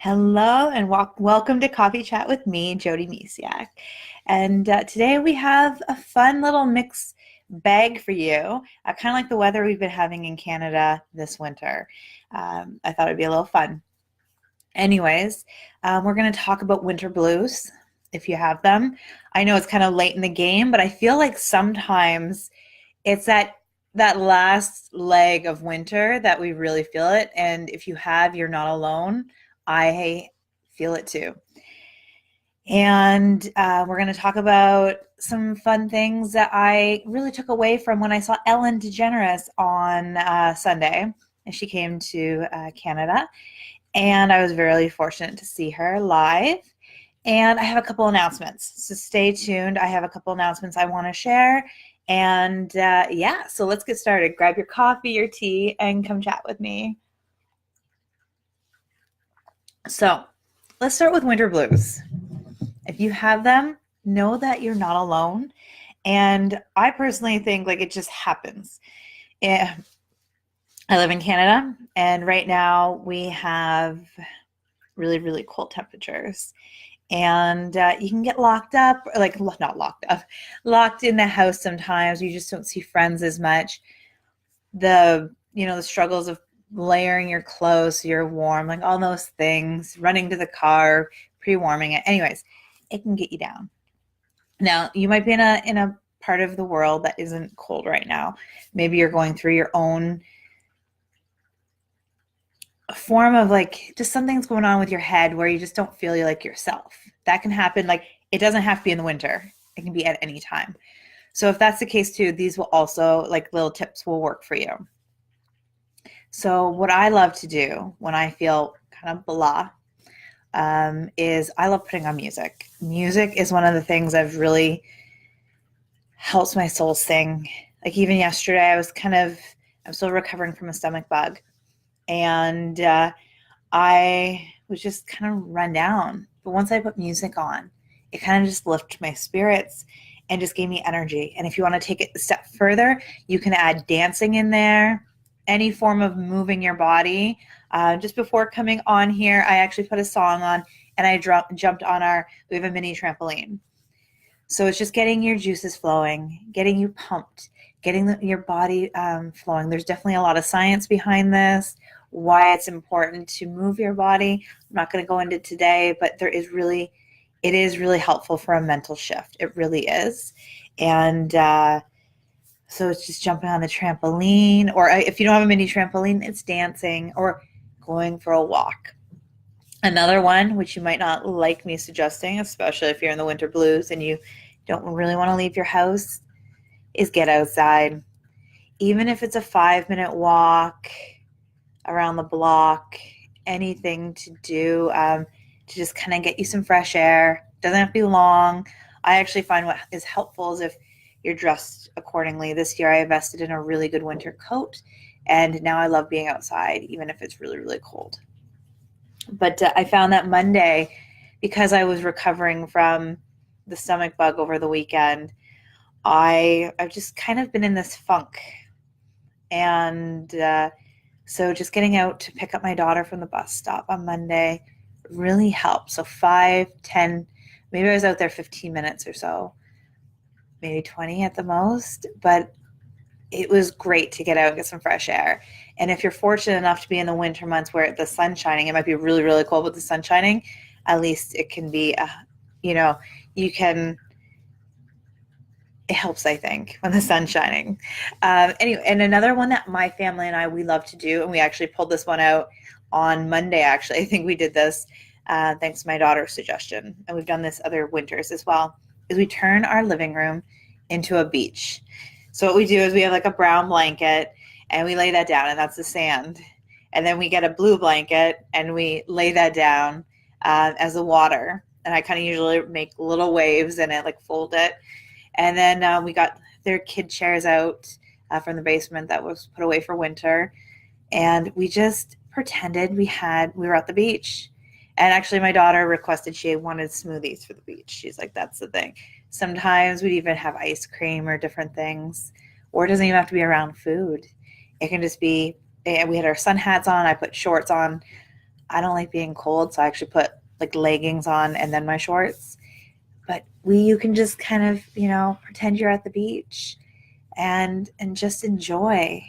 Hello and welcome to Coffee Chat with me, Jody Myciak. And today we have a fun little mix bag for you, kind of like the weather we've been having in Canada this winter. I thought it'd be a little fun. Anyways, we're going to talk about winter blues if you have them. I know it's kind of late in the game, but I feel like sometimes it's that last leg of winter that we really feel it. And if you have, you're not alone. I feel it too. And we're going to talk about some fun things that I really took away from when I saw Ellen Degeneres on Sunday. And she came to Canada. And I was very fortunate to see her live. And I have a couple announcements. So stay tuned. I have a couple announcements I want to share. And yeah, so let's get started. Grab your coffee, your tea, and come chat with me. So let's start with winter blues. If you have them, know that you're not alone. And I personally think like it just happens. I live in Canada, and right now we have really, really cold temperatures. And you can get locked up, like not locked up, locked in the house sometimes. You just don't see friends as much. The struggles of layering your clothes so you're warm, like all those things, running to the car, pre-warming it. Anyways, it can get you down. Now, you might be in a part of the world that isn't cold right now. Maybe you're going through your own form of like just something's going on with your head where you just don't feel like yourself. That can happen. Like it doesn't have to be in the winter. It can be at any time. So if that's the case too, these will also, like, little tips will work for you. So what I love to do when I feel kind of blah is I love putting on music. Music is one of the things I've really helps my soul sing. Like even yesterday, I'm still recovering from a stomach bug. And I was just kind of run down. But once I put music on, it kind of just lifted my spirits and just gave me energy. And if you want to take it a step further, you can add dancing in there, any form of moving your body. Just before coming on here, I actually put a song on and I jumped on we have a mini trampoline. So it's just getting your juices flowing, getting you pumped, getting your body flowing. There's definitely a lot of science behind this, why it's important to move your body. I'm not going to go into today, but it is really helpful for a mental shift. It really is. And so it's just jumping on the trampoline, or if you don't have a mini trampoline, it's dancing or going for a walk. Another one, which you might not like me suggesting, especially if you're in the winter blues and you don't really want to leave your house, is get outside. Even if it's a 5-minute walk around the block, anything to do to just kind of get you some fresh air. Doesn't have to be long. I actually find what is helpful is if you're dressed accordingly. This year I invested in a really good winter coat, and now I love being outside, even if it's really, really cold. But I found that Monday, because I was recovering from the stomach bug over the weekend, I've just kind of been in this funk. And so just getting out to pick up my daughter from the bus stop on Monday really helped. So 5, 10, maybe I was out there 15 minutes or so, maybe 20 at the most. But it was great to get out and get some fresh air. And if you're fortunate enough to be in the winter months where the sun's shining, it might be really, really cold with the sun shining. At least it can be, it helps, I think, when the sun's shining. Anyway, and another one that my family and we love to do, and we actually pulled this one out on Monday, actually. I think we did this thanks to my daughter's suggestion. And we've done this other winters as well, is we turn our living room into a beach. So what we do is we have like a brown blanket and we lay that down, and that's the sand. And then we get a blue blanket and we lay that down as the water. And I kind of usually make little waves in it, like fold it. And then we got their kid chairs out from the basement that was put away for winter. And we just pretended we were at the beach. And actually my daughter requested she wanted smoothies for the beach. She's like, that's the thing. Sometimes we'd even have ice cream or different things. Or it doesn't even have to be around food. It can just be, we had our sun hats on. I put shorts on. I don't like being cold, so I actually put like leggings on and then my shorts. But you can just kind of, pretend you're at the beach and just enjoy.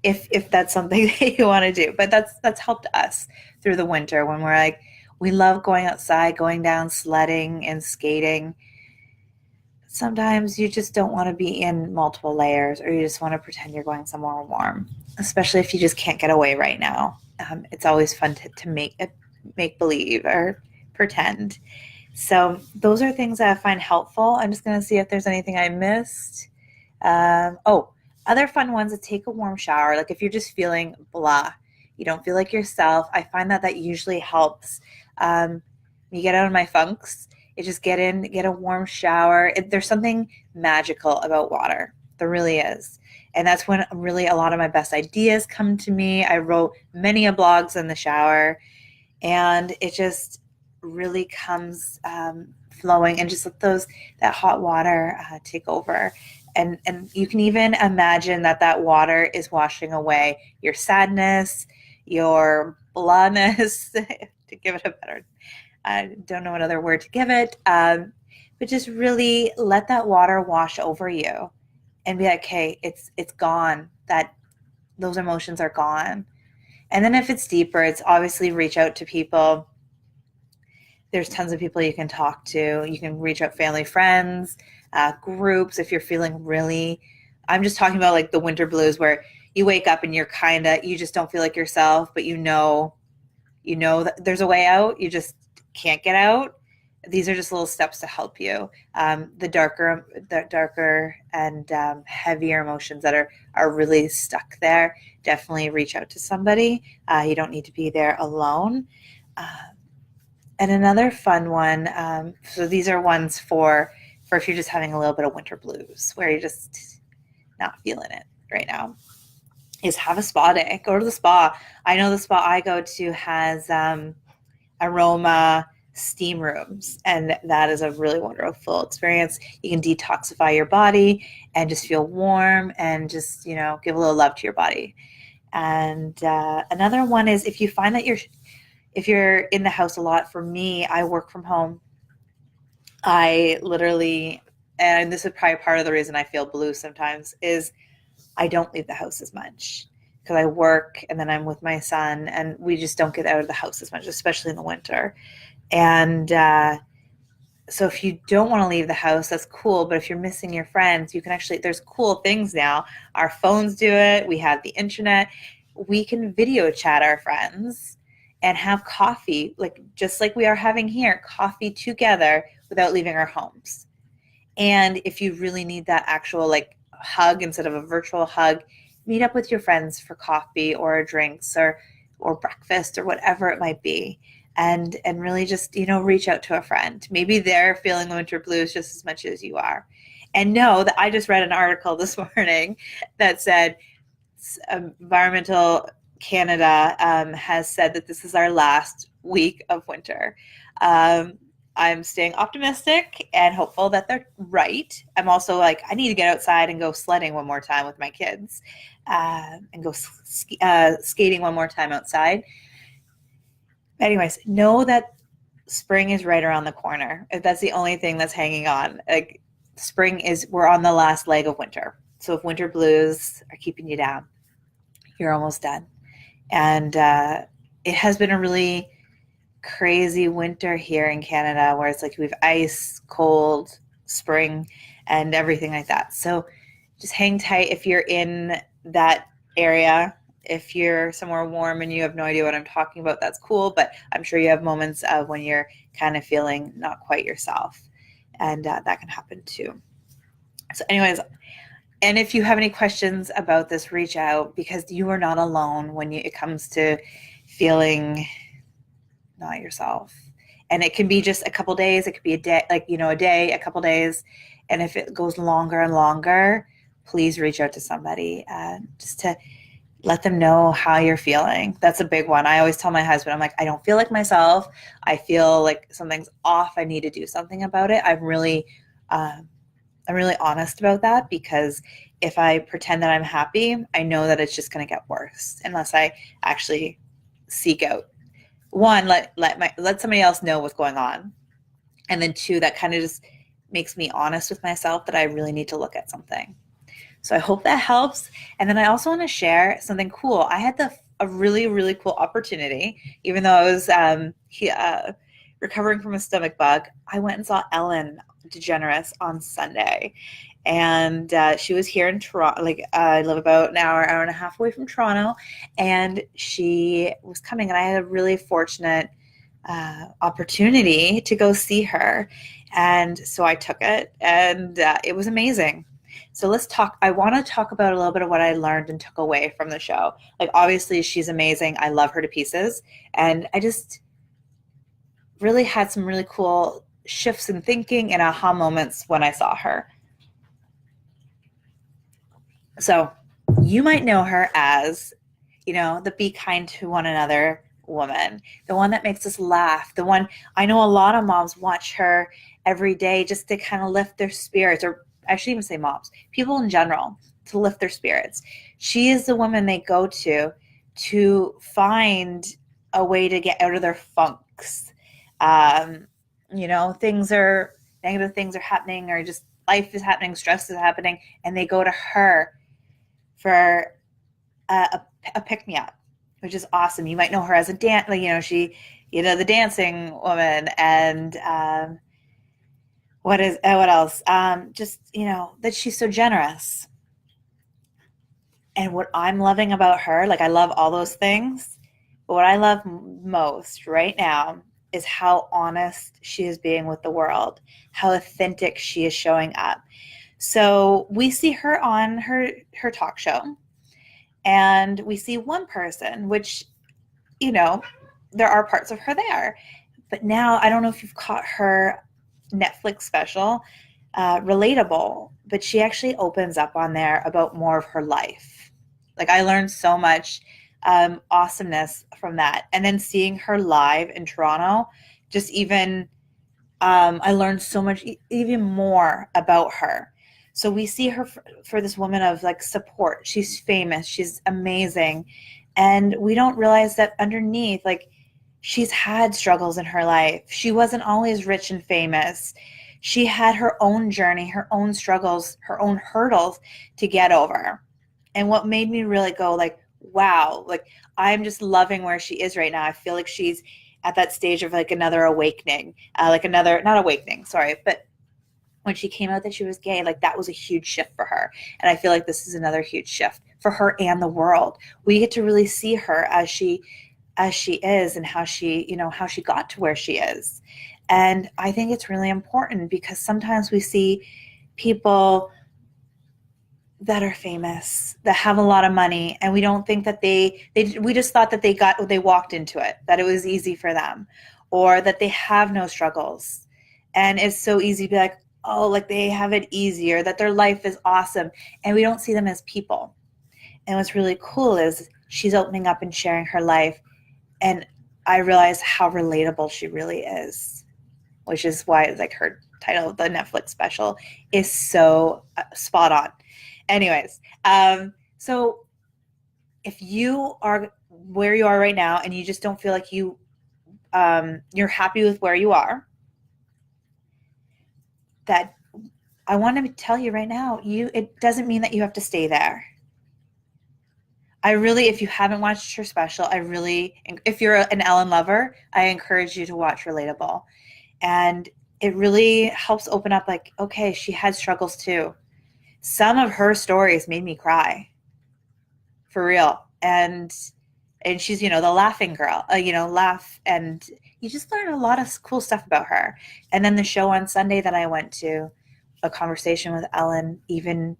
If that's something that you want to do. But that's helped us through the winter when we're like, we love going outside, going down sledding and skating. Sometimes you just don't want to be in multiple layers, or you just want to pretend you're going somewhere warm, especially if you just can't get away right now. It's always fun to make believe or pretend. So those are things that I find helpful. I'm just going to see if there's anything I missed. Other fun ones is take a warm shower. Like if you're just feeling blah, you don't feel like yourself. I find that usually helps. You get out of my funks. You just get a warm shower. There's something magical about water. There really is. And that's when really a lot of my best ideas come to me. I wrote many a blogs in the shower, and it just really comes flowing, and just let that hot water take over. And you can even imagine that water is washing away your sadness, your blahness, to give it a better, I don't know what other word to give it, but just really let that water wash over you and be like, hey, it's gone. Those emotions are gone. And then if it's deeper, it's obviously reach out to people. There's tons of people you can talk to. You can reach out family, friends, groups. If you're feeling really, I'm just talking about like the winter blues where you wake up and you just don't feel like yourself, but you know that there's a way out. You just can't get out. These are just little steps to help you. The darker and heavier emotions that are really stuck there, definitely reach out to somebody. You don't need to be there alone. And another fun one, so these are ones for if you're just having a little bit of winter blues, where you're just not feeling it right now, is have a spa day. Go to the spa. I know the spa I go to has aroma steam rooms, and that is a really wonderful experience. You can detoxify your body and just feel warm and just, give a little love to your body. And another one is if you find that if you're in the house a lot. For me, I work from home. I literally, and this is probably part of the reason I feel blue sometimes, is I don't leave the house as much because I work and then I'm with my son, and we just don't get out of the house as much, especially in the winter. And so if you don't want to leave the house, that's cool. But if you're missing your friends, you can actually, there's cool things now. Our phones do it. We have the internet. We can video chat our friends and have coffee, just like we are having here, coffee together without leaving our homes. And if you really need that actual hug instead of a virtual hug, meet up with your friends for coffee or drinks or breakfast or whatever it might be. And really just, reach out to a friend. Maybe they're feeling the winter blues just as much as you are. And know that I just read an article this morning that said Environmental Canada has said that this is our last week of winter. I'm staying optimistic and hopeful that they're right. I'm also I need to get outside and go sledding one more time with my kids, and go skating one more time outside. Anyways, know that spring is right around the corner. If that's the only thing that's hanging on. We're on the last leg of winter. So if winter blues are keeping you down, you're almost done. And it has been a really crazy winter here in Canada, where it's we have ice, cold, spring, and everything like that. So just hang tight if you're in that area. If you're somewhere warm and you have no idea what I'm talking about, that's cool. But I'm sure you have moments of when you're kind of feeling not quite yourself. And that can happen too. So anyways, and if you have any questions about this, reach out, because you are not alone when it comes to feeling not yourself. And it can be just a couple days. It could be a day, a day, a couple days. And if it goes longer and longer, please reach out to somebody just to let them know how you're feeling. That's a big one. I always tell my husband, I'm I don't feel like myself. I feel like something's off. I need to do something about it. I'm really honest about that, because if I pretend that I'm happy, I know that it's just going to get worse unless I actually seek out. One, let somebody else know what's going on. And then two, that kind of just makes me honest with myself that I really need to look at something. So I hope that helps. And then I also want to share something cool. I had a really, really cool opportunity, even though I was recovering from a stomach bug. I went and saw Ellen Degeneres on Sunday. And she was here in Toronto. Like, I live about an hour and a half away from Toronto. And she was coming, and I had a really fortunate opportunity to go see her. And so I took it, and it was amazing. So let's talk. I want to talk about a little bit of what I learned and took away from the show. Like, obviously, she's amazing. I love her to pieces. And I just really had some really cool shifts in thinking and aha moments when I saw her. So you might know her as, the be kind to one another woman, the one that makes us laugh, the one I know a lot of moms watch her every day just to kind of lift their spirits, or I should even say moms, people in general, to lift their spirits. She is the woman they go to find a way to get out of their funks. Negative things are happening, or just life is happening, stress is happening, and they go to her for a pick-me-up, which is awesome. You might know her as a dance, the dancing woman, and what else? That she's so generous. And what I'm loving about her, like, I love all those things, but what I love most right now is how honest she is being with the world, how authentic she is showing up. So we see her on her talk show, and we see one person, which, there are parts of her there. But now, I don't know if you've caught her Netflix special, Relatable, but she actually opens up on there about more of her life. Like, I learned so much awesomeness from that. And then seeing her live in Toronto, just even, I learned so much, even more about her. So we see her for this woman of, like, support. She's famous. She's amazing. And we don't realize that underneath, like, she's had struggles in her life. She wasn't always rich and famous. She had her own journey, her own struggles, her own hurdles to get over. And what made me really go, like, wow, like, I'm just loving where she is right now. I feel like she's at that stage of, like, another awakening, not awakening, sorry, but when she came out that she was gay, like, that was a huge shift for her. And I feel like this is another huge shift for her and the world. We get to really see her as she is, and how she got to where she is. And I think it's really important, because sometimes we see people that are famous, that have a lot of money, and we don't think that we just thought that they walked into it, that it was easy for them, or that they have no struggles. And it's so easy to be like, oh, like, they have it easier, that their life is awesome, and we don't see them as people. And what's really cool is she's opening up and sharing her life, and I realize how relatable she really is, which is why, like, her title of the Netflix special is so spot on. Anyways, so if you are where you are right now and you just don't feel like you're happy with where you are, that I want to tell you right now, it doesn't mean that you have to stay there. If you haven't watched her special, if you're an Ellen lover, I encourage you to watch Relatable. And it really helps open up, like, okay, she had struggles too. Some of her stories made me cry, for real. And she's, the laughing girl, laugh. And you just learn a lot of cool stuff about her. And then the show on Sunday that I went to, a conversation with Ellen, even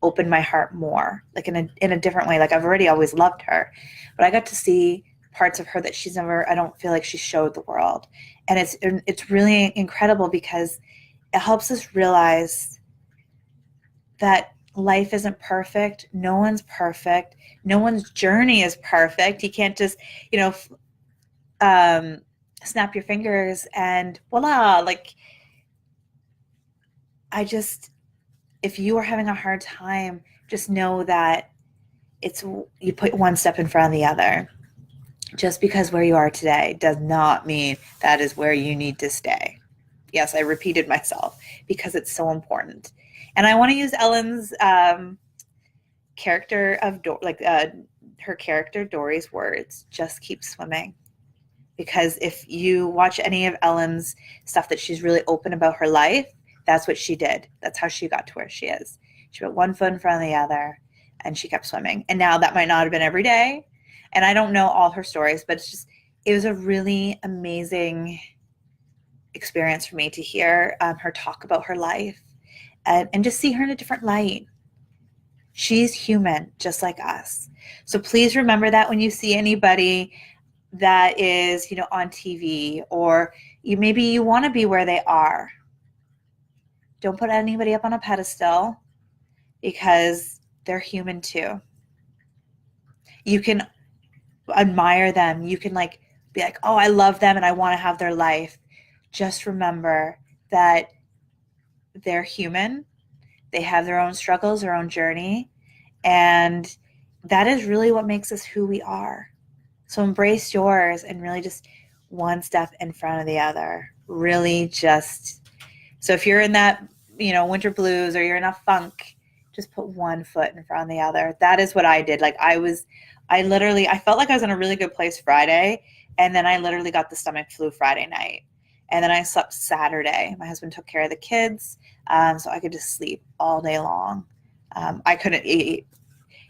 opened my heart more, like, in a different way. Like, I've already always loved her, but I got to see parts of her that I don't feel like she showed the world. And it's really incredible, because it helps us realize that life isn't perfect. No one's perfect. No one's journey is perfect. You can't just, snap your fingers and voila. Like, if you are having a hard time, just know that you put one step in front of the other. just because where you are today does not mean that is where you need to stay. Yes, I repeated myself because it's so important. And I want to use Ellen's character of her character Dory's words, just keep swimming. Because if you watch any of Ellen's stuff that she's really open about her life, that's what she did. That's how she got to where she is. She put one foot in front of the other and she kept swimming. And now that might not have been every day. And I don't know all her stories, but it was a really amazing experience for me to hear her talk about her life and just see her in a different light. She's human, just like us. So please remember that when you see anybody that is, on TV, or maybe you want to be where they are. Don't put anybody up on a pedestal because they're human too. You can admire them. You can be like, oh, I love them and I want to have their life. Just remember that they're human. They have their own struggles, their own journey. And that is really what makes us who we are. So embrace yours and really just one step in front of the other. Really so if you're in that, winter blues, or you're in a funk, just put one foot in front of the other. That is what I did. I felt like I was in a really good place Friday. And then I literally got the stomach flu Friday night. And then I slept Saturday. My husband took care of the kids. So I could just sleep all day long. I couldn't eat.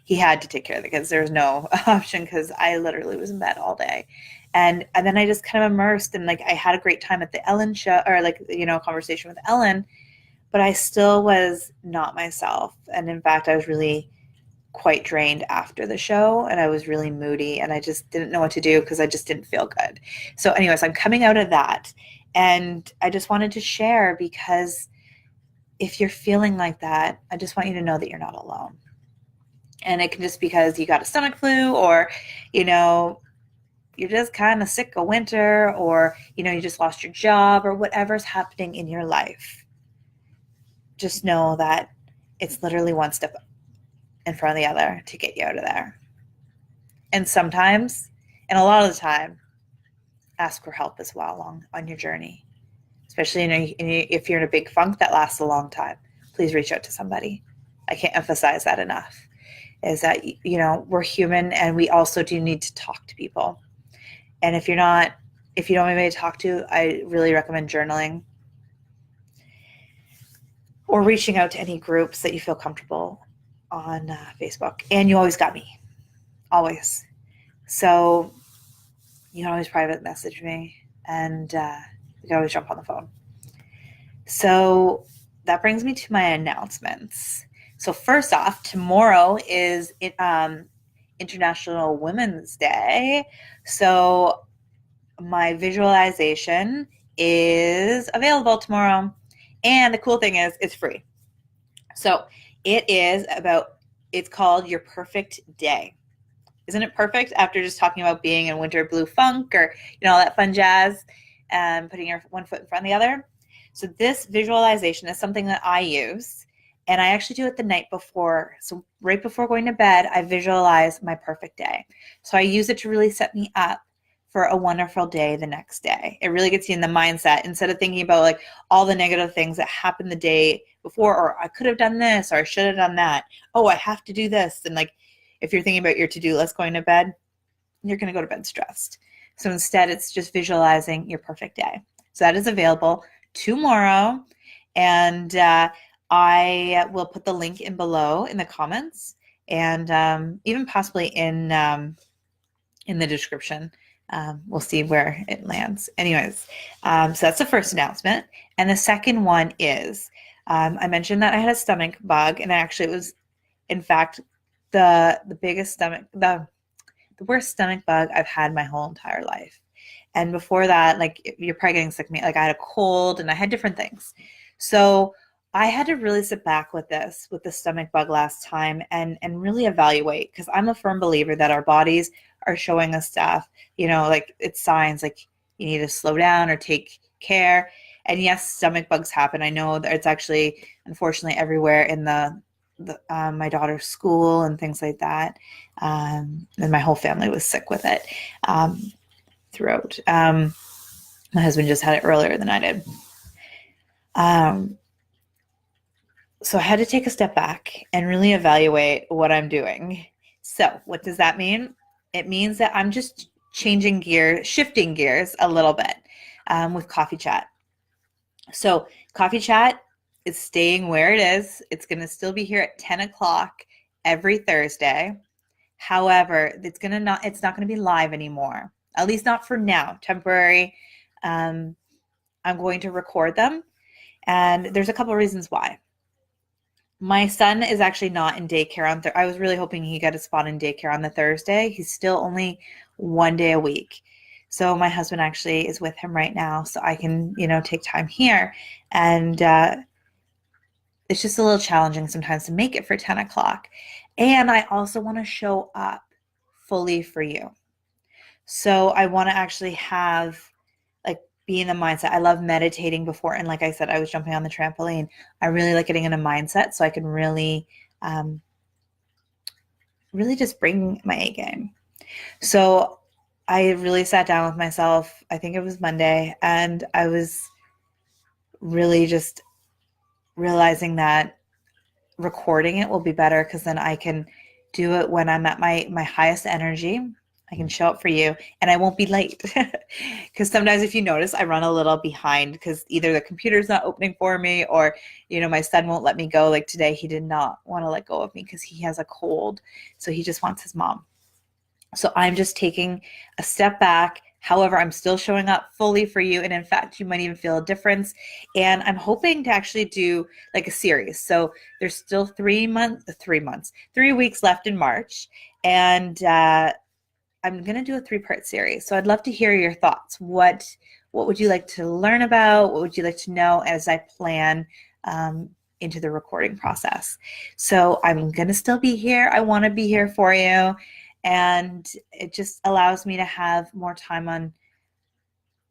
He had to take care of the kids. There was no option because I literally was in bed all day. And then I just kind of immersed and I had a great time at the Ellen show, or conversation with Ellen, but I still was not myself. And in fact, I was really quite drained after the show and I was really moody and I just didn't know what to do because I just didn't feel good. So anyways, I'm coming out of that and I just wanted to share because if you're feeling like that, I just want you to know that you're not alone. And it can just because you got a stomach flu or, you're just kind of sick of winter or, you just lost your job or whatever's happening in your life. Just know that it's literally one step in front of the other to get you out of there. And sometimes, and a lot of the time, ask for help as well on your journey. Especially if you're in a big funk that lasts a long time, please reach out to somebody. I can't emphasize that enough. Is that, we're human and we also do need to talk to people. And if you don't have anybody to talk to, I really recommend journaling or reaching out to any groups that you feel comfortable on Facebook. And you always got me. Always. So you can always private message me and we can always jump on the phone. So that brings me to my announcements. So first off, tomorrow is International Women's Day. So my visualization is available tomorrow. And the cool thing is it's free. So it's called Your Perfect Day. Isn't it perfect after just talking about being in winter blue funk or, all that fun jazz and putting your one foot in front of the other? So this visualization is something that I use. And I actually do it the night before. So right before going to bed, I visualize my perfect day. So I use it to really set me up for a wonderful day the next day. It really gets you in the mindset instead of thinking about all the negative things that happened the day before, or I could have done this, or I should have done that. Oh, I have to do this. And if you're thinking about your to-do list going to bed, you're going to go to bed stressed. So instead, it's just visualizing your perfect day. So that is available tomorrow. And I will put the link in below in the comments and even possibly in the description. We'll see where it lands. Anyways, so that's the first announcement. And the second one is I mentioned that I had a stomach bug, and actually it was, in fact, the worst stomach bug I've had my whole entire life. And before that, you're probably getting sick of me. I had a cold and I had different things. So I had to really sit back with the stomach bug last time and really evaluate, because I'm a firm believer that our bodies are showing us stuff, it's signs you need to slow down or take care. And yes, stomach bugs happen. I know that it's actually, unfortunately, everywhere in the my daughter's school and things like that. And my whole family was sick with it throughout. My husband just had it earlier than I did. So I had to take a step back and really evaluate what I'm doing. So what does that mean? It means that I'm just shifting gears a little bit with Coffee Chat. So Coffee Chat is staying where it is. It's going to still be here at 10 o'clock every Thursday. However, it's not going to be live anymore, at least not for now, temporary. I'm going to record them. And there's a couple of reasons why. My son is actually not in daycare on I was really hoping he got a spot in daycare on the Thursday. He's still only 1 day a week. So my husband actually is with him right now, so I can, take time here. And it's just a little challenging sometimes to make it for 10 o'clock. And I also want to show up fully for you. So I want to actually be in the mindset. I love meditating before. And like I said, I was jumping on the trampoline. I really like getting in a mindset so I can really, really just bring my A game. So I really sat down with myself. I think it was Monday, and I was really just realizing that recording it will be better because then I can do it when I'm at my highest energy. I can show up for you and I won't be late. Because sometimes if you notice, I run a little behind because either the computer's not opening for me or, my son won't let me go. Like today, he did not want to let go of me because he has a cold. So he just wants his mom. So I'm just taking a step back. However, I'm still showing up fully for you. And in fact, you might even feel a difference. And I'm hoping to actually do like a series. So there's still 3 weeks left in March. And I'm going to do a 3-part series. So I'd love to hear your thoughts. What would you like to learn about? What would you like to know as I plan into the recording process? So I'm going to still be here. I want to be here for you. And it just allows me to have more time on,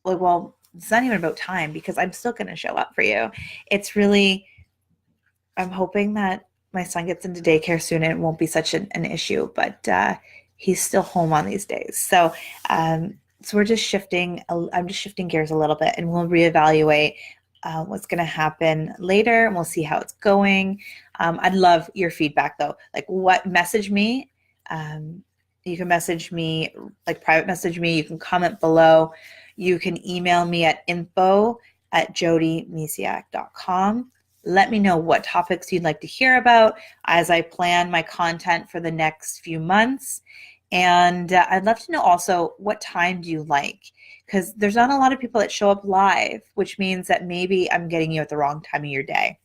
well, it's not even about time because I'm still going to show up for you. It's really, I'm hoping that my son gets into daycare soon and it won't be such an issue, but he's still home on these days. So, so I'm just shifting gears a little bit and we'll reevaluate what's going to happen later and we'll see how it's going. I'd love your feedback though. Message me. You can message me, private message me. You can comment below. You can email me at info@jodymyciak.com. Let me know what topics you'd like to hear about as I plan my content for the next few months. And I'd love to know also, what time do you like? Because there's not a lot of people that show up live, which means that maybe I'm getting you at the wrong time of your day.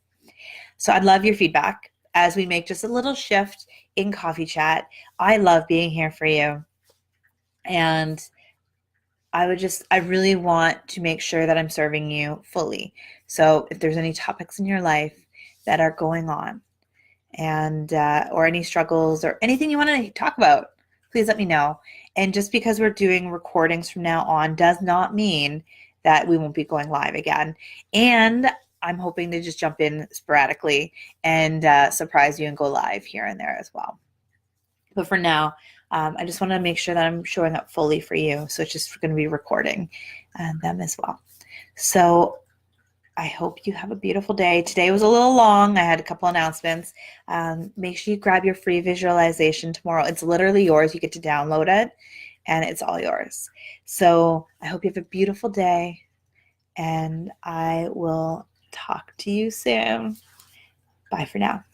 So I'd love your feedback as we make just a little shift in Coffee Chat. I love being here for you. And I really want to make sure that I'm serving you fully. So if there's any topics in your life that are going on and or any struggles or anything you want to talk about, please let me know. And just because we're doing recordings from now on does not mean that we won't be going live again. And I'm hoping to just jump in sporadically and surprise you and go live here and there as well. But for now, I just want to make sure that I'm showing up fully for you. So it's just going to be recording them as well. So I hope you have a beautiful day. Today was a little long. I had a couple announcements. Make sure you grab your free visualization tomorrow. It's literally yours. You get to download it and it's all yours. So I hope you have a beautiful day and I will talk to you soon. Bye for now.